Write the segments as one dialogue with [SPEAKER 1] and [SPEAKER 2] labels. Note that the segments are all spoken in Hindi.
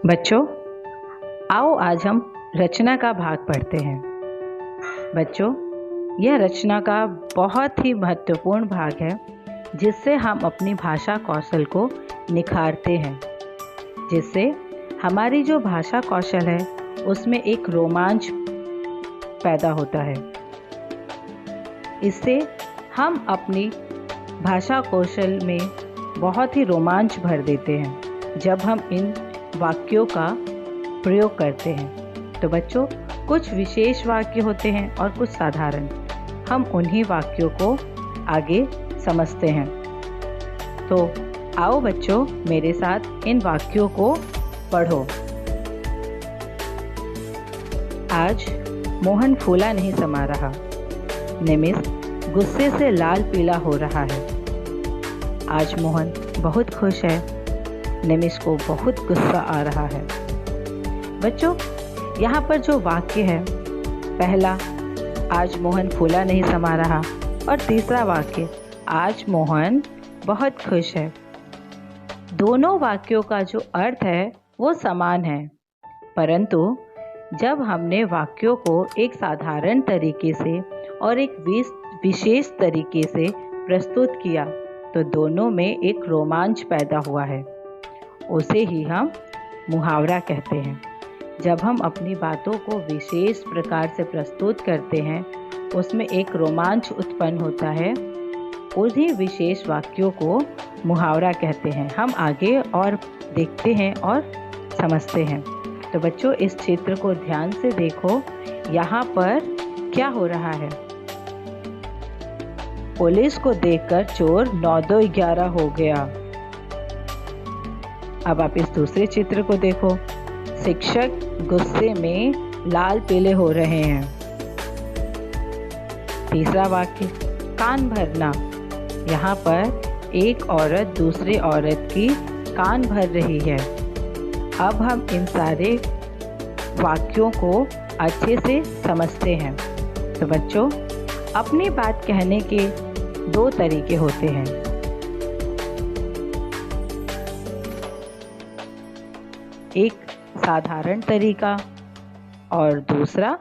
[SPEAKER 1] बच्चों, आओ आज हम रचना का भाग पढ़ते हैं। बच्चों, यह रचना का बहुत ही महत्वपूर्ण भाग है जिससे हम अपनी भाषा कौशल को निखारते हैं, जिससे हमारी जो भाषा कौशल है उसमें एक रोमांच पैदा होता है। इससे हम अपनी भाषा कौशल में बहुत ही रोमांच भर देते हैं जब हम इन वाक्यों का प्रयोग करते हैं। तो बच्चों, कुछ विशेष वाक्य होते हैं और कुछ साधारण। हम उन्हीं वाक्यों को आगे समझते हैं। तो आओ बच्चों, मेरे साथ इन वाक्यों को पढ़ो। आज मोहन फूला नहीं समा रहा। निमिष गुस्से से लाल पीला हो रहा है। आज मोहन बहुत खुश है। निमिष को बहुत गुस्सा आ रहा है। बच्चों, यहाँ पर जो वाक्य है, पहला आज मोहन फूला नहीं समा रहा और तीसरा वाक्य आज मोहन बहुत खुश है। दोनों वाक्यों का जो अर्थ है वो समान है, परंतु जब हमने वाक्यों को एक साधारण तरीके से और एक विशेष तरीके से प्रस्तुत किया तो दोनों में एक रोमांच पैदा हुआ है। उसे ही हम मुहावरा कहते हैं। जब हम अपनी बातों को विशेष प्रकार से प्रस्तुत करते हैं उसमें एक रोमांच उत्पन्न होता है। उन्हीं विशेष वाक्यों को मुहावरा कहते हैं। हम आगे और देखते हैं और समझते हैं। तो बच्चों, इस चित्र को ध्यान से देखो। यहाँ पर क्या हो रहा है? पुलिस को देखकर चोर 9-2-11 हो गया। अब आप इस दूसरे चित्र को देखो। शिक्षक गुस्से में लाल पीले हो रहे हैं। तीसरा वाक्य कान भरना। यहाँ पर एक औरत दूसरे औरत की कान भर रही है। अब हम इन सारे वाक्यों को अच्छे से समझते हैं। तो बच्चों, अपनी बात कहने के दो तरीके होते हैं। एक साधारण तरीका और दूसरा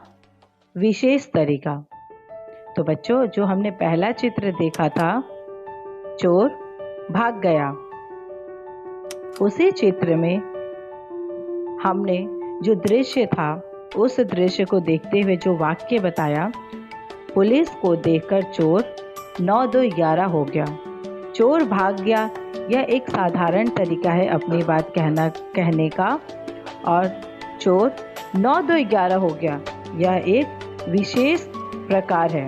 [SPEAKER 1] विशेष तरीका। तो बच्चों, जो हमने पहला चित्र देखा था, चोर भाग गया, उसी चित्र में हमने जो दृश्य था उस दृश्य को देखते हुए जो वाक्य बताया, पुलिस को देखकर चोर 9-2-11 हो गया। चोर भाग गया, यह एक साधारण तरीका है अपनी बात कहने का, और चोर 9-2-11 हो गया, यह एक विशेष प्रकार है।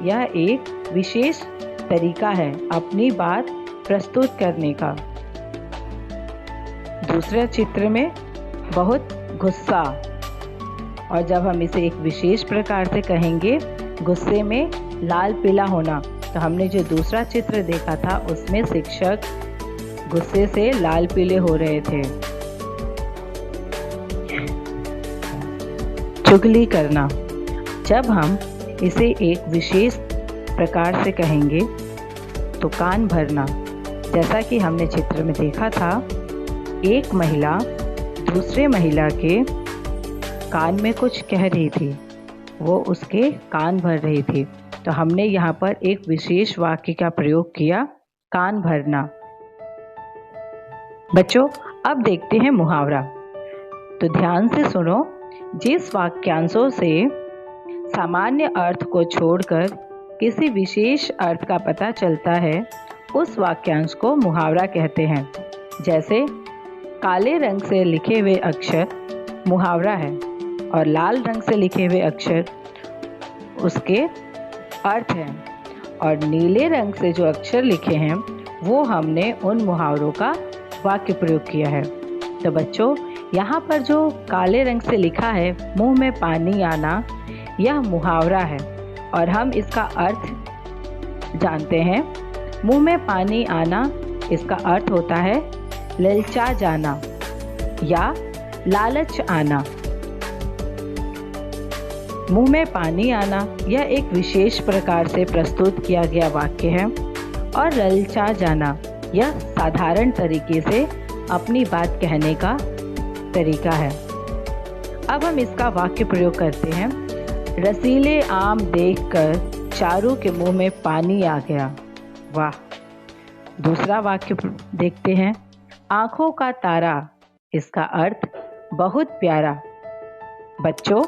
[SPEAKER 1] यह एक विशेष तरीका है अपनी बात प्रस्तुत करने का। दूसरे चित्र में बहुत गुस्सा, और जब हम इसे एक विशेष प्रकार से कहेंगे, गुस्से में लाल पीला होना, तो हमने जो दूसरा चित्र देखा था उसमें शिक्षक गुस्से से लाल पीले हो रहे थे। चुगली करना। जब हम इसे एक विशेष प्रकार से कहेंगे तो कान भरना। जैसा कि हमने चित्र में देखा था, एक महिला दूसरे महिला के कान में कुछ कह रही थी, वो उसके कान भर रही थी। तो हमने यहाँ पर एक विशेष वाक्य का प्रयोग किया, कान भरना। बच्चों, अब देखते हैं मुहावरा। तो ध्यान से सुनो। जिस वाक्यांशों से सामान्य अर्थ को छोड़कर किसी विशेष अर्थ का पता चलता है उस वाक्यांश को मुहावरा कहते हैं। जैसे काले रंग से लिखे हुए अक्षर मुहावरा है और लाल रंग से लिखे हुए अक्षर उसके अर्थ हैं, और नीले रंग से जो अक्षर लिखे हैं वो हमने उन मुहावरों का वाक्य प्रयोग किया है। तो बच्चों, यहाँ पर जो काले रंग से लिखा है मुंह में पानी आना, यह मुहावरा है और हम इसका अर्थ जानते हैं। मुंह में पानी आना, इसका अर्थ होता है ललचा जाना या लालच आना। मुंह में पानी आना यह एक विशेष प्रकार से प्रस्तुत किया गया वाक्य है, और ललचा जाना यह साधारण तरीके से अपनी बात कहने का तरीका है। अब हम इसका वाक्य प्रयोग करते हैं। रसीले आम देखकर चारू के मुंह में पानी आ गया। वाह। दूसरा वाक्य देखते हैं। आंखों का तारा, इसका अर्थ बहुत प्यारा। बच्चों,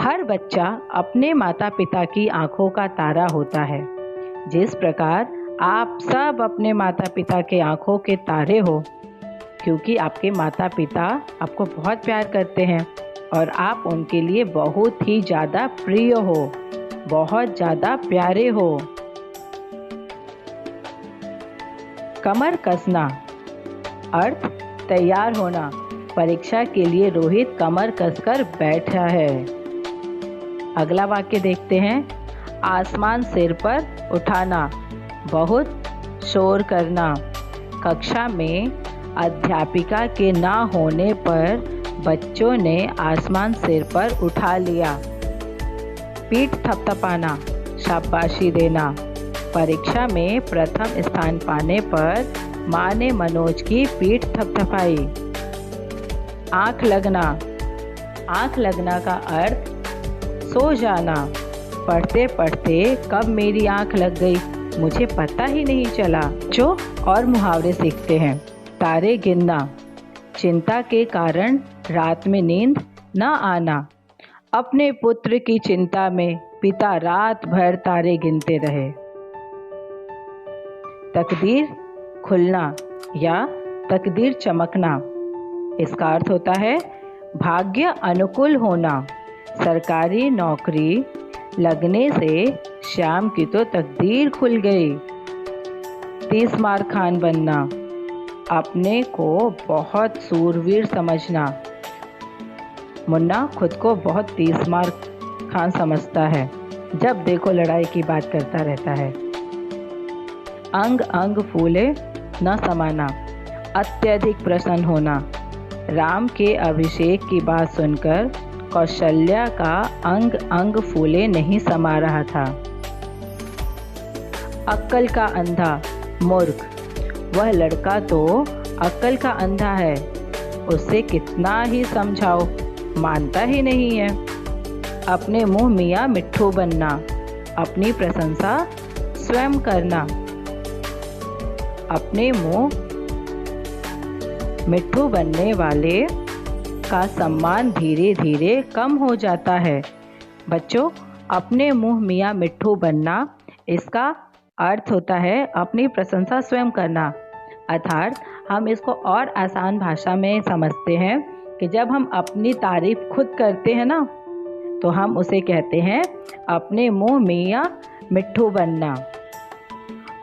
[SPEAKER 1] हर बच्चा अपने माता पिता की आंखों का तारा होता है। जिस प्रकार आप सब अपने माता पिता के आंखों के तारे हो, क्योंकि आपके माता पिता आपको बहुत प्यार करते हैं और आप उनके लिए बहुत ही ज़्यादा प्रिय हो, बहुत ज़्यादा प्यारे हो। कमर कसना, अर्थ तैयार होना। परीक्षा के लिए रोहित कमर कसकर बैठा है। अगला वाक्य देखते हैं। आसमान सिर पर उठाना, बहुत शोर करना। कक्षा में अध्यापिका के ना होने पर बच्चों ने आसमान सिर पर उठा लिया। पीठ थपथपाना, शाबाशी देना। परीक्षा में प्रथम स्थान पाने पर माँ ने मनोज की पीठ थपथपाई। आँख लगना, आँख लगना का अर्थ सो जाना। पढ़ते पढ़ते कब मेरी आँख लग गई मुझे पता ही नहीं चला। जो और मुहावरे सीखते हैं। तारे गिनना, चिंता के कारण रात में नींद न आना। अपने पुत्र की चिंता में पिता रात भर तारे गिनते रहे। तकदीर खुलना या तकदीर चमकना, इसका अर्थ होता है भाग्य अनुकूल होना। सरकारी नौकरी लगने से श्याम की तो तकदीर खुल गई। 30 मार खान बनना, अपने को बहुत सूरवीर समझना। मुन्ना खुद को बहुत 30 मार खान समझता है, जब देखो लड़ाई की बात करता रहता है। अंग अंग फूले न समाना, अत्यधिक प्रसन्न होना। राम के अभिषेक की बात सुनकर कौशल्या का अंग अंग फूले नहीं समा रहा था। अक्ल का अंधा, मूर्ख। वह लड़का तो अक्ल का अंधा है, उससे कितना ही समझाओ मानता ही नहीं है। अपने मुंह मियाँ मिट्ठू बनना, अपनी प्रशंसा स्वयं करना। अपने मुंह मिट्ठू बनने वाले का सम्मान धीरे धीरे कम हो जाता है। बच्चों, अपने मुंह मियाँ मिट्ठू बनना, इसका अर्थ होता है अपनी प्रशंसा स्वयं करना। अर्थात हम इसको और आसान भाषा में समझते हैं कि जब हम अपनी तारीफ खुद करते हैं ना, तो हम उसे कहते हैं अपने मुंह मियाँ मिट्ठू बनना।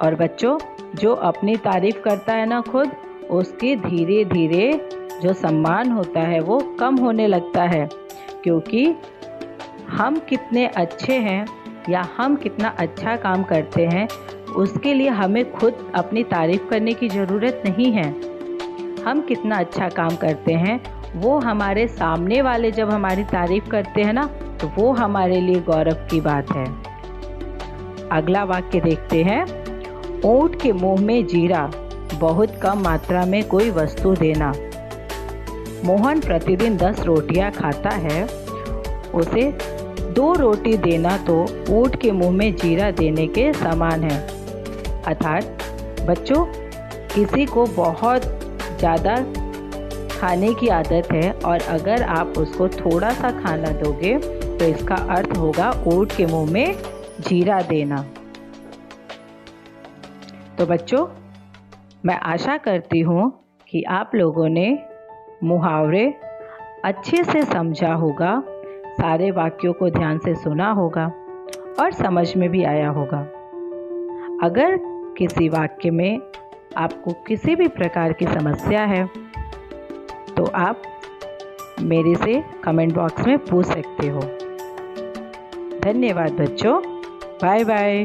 [SPEAKER 1] और बच्चों, जो अपनी तारीफ करता है ना खुद, उसकी धीरे धीरे जो सम्मान होता है वो कम होने लगता है, क्योंकि हम कितने अच्छे हैं या हम कितना अच्छा काम करते हैं उसके लिए हमें खुद अपनी तारीफ करने की ज़रूरत नहीं है। हम कितना अच्छा काम करते हैं वो हमारे सामने वाले जब हमारी तारीफ करते हैं ना, तो वो हमारे लिए गौरव की बात है। अगला वाक्य देखते हैं। ऊंट के मुंह में जीरा, बहुत कम मात्रा में कोई वस्तु देना। मोहन प्रतिदिन 10 रोटियां खाता है, उसे 2 रोटी देना तो ऊंट के मुंह में जीरा देने के समान है। अर्थात बच्चों, किसी को बहुत ज़्यादा खाने की आदत है और अगर आप उसको थोड़ा सा खाना दोगे तो इसका अर्थ होगा ऊंट के मुंह में जीरा देना। तो बच्चों, मैं आशा करती हूँ कि आप लोगों ने मुहावरे अच्छे से समझा होगा, सारे वाक्यों को ध्यान से सुना होगा और समझ में भी आया होगा। अगर किसी वाक्य में आपको किसी भी प्रकार की समस्या है तो आप मेरे से कमेंट बॉक्स में पूछ सकते हो। धन्यवाद बच्चों, बाय बाय।